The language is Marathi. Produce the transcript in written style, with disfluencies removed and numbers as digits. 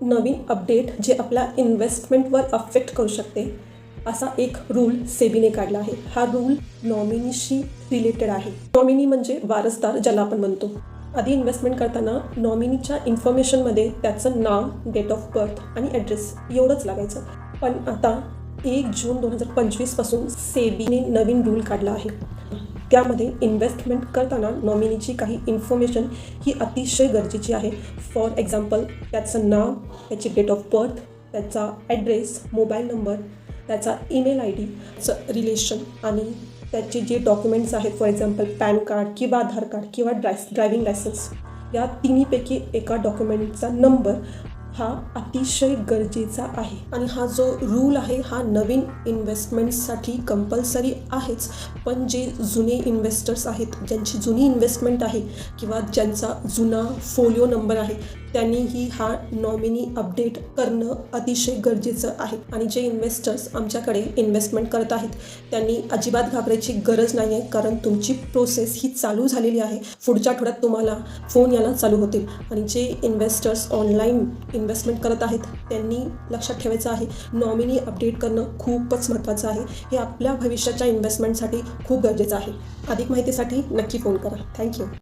नवीन अपडेट जे आपल्या इन्व्हेस्टमेंटवर अफेक्ट करू शकते असा एक रूल सेबीने काढला आहे. हा रूल नॉमिनीशी रिलेटेड आहे. नॉमिनी म्हणजे वारसदार ज्याला आपण म्हणतो. आधी इन्व्हेस्टमेंट करताना नॉमिनीच्या इन्फॉर्मेशनमध्ये त्याचं नाव, डेट ऑफ बर्थ आणि ॲड्रेस एवढंच लागायचं. पण आता 1 जून 2025 पासून सेबीने नवीन रूल काढला आहे. त्यामध्ये इन्व्हेस्टमेंट करताना नॉमिनीची काही इन्फॉर्मेशन ही अतिशय गरजेची आहे. फॉर एक्झाम्पल त्याचं नाव, त्याची डेट ऑफ बर्थ, त्याचा ॲड्रेस, मोबाईल नंबर, त्याचा ईमेल ID, त्याचं रिलेशन आणि त्याचे जे डॉक्युमेंट्स आहेत, फॉर एक्झाम्पल पॅन कार्ड किंवा आधार कार्ड किंवा ड्रायव्हिंग लायसन्स, या तिन्हीपैकी एका डॉक्युमेंटचा नंबर हा अतिशय गरजेचा आहे. आणि हा जो रूल आहे हा नवीन इन्व्हेस्टमेंट्ससाठी कंपल्सरी आहेच. पण जे जुने इन्व्हेस्टर्स आहेत, ज्यांची जुनी इन्व्हेस्टमेंट आहे किंवा ज्यांचा जुना फोलिओ नंबर आहे, त्यांनीही हा नॉमिनी अपडेट करणं अतिशय गरजेचं आहे. आणि जे इन्व्हेस्टर्स आमच्याकडे इन्व्हेस्टमेंट करत आहेत त्यांनी अजिबात घाबरायची गरज नाही आहे, कारण तुमची प्रोसेस ही चालू झालेली आहे. पुढच्या आठवड्यात तुम्हाला फोन यायला चालू होतील. आणि जे इन्व्हेस्टर्स ऑनलाईन इन्व्हेस्टमेंट करत आहेत त्यांनी लक्षात ठेवायचं आहे, नॉमिनी अपडेट करणं खूपच महत्त्वाचं आहे. हे आपल्या भविष्याच्या इन्व्हेस्टमेंटसाठी खूप गरजेचं आहे. अधिक माहितीसाठी नक्की फोन करा. थँक्यू.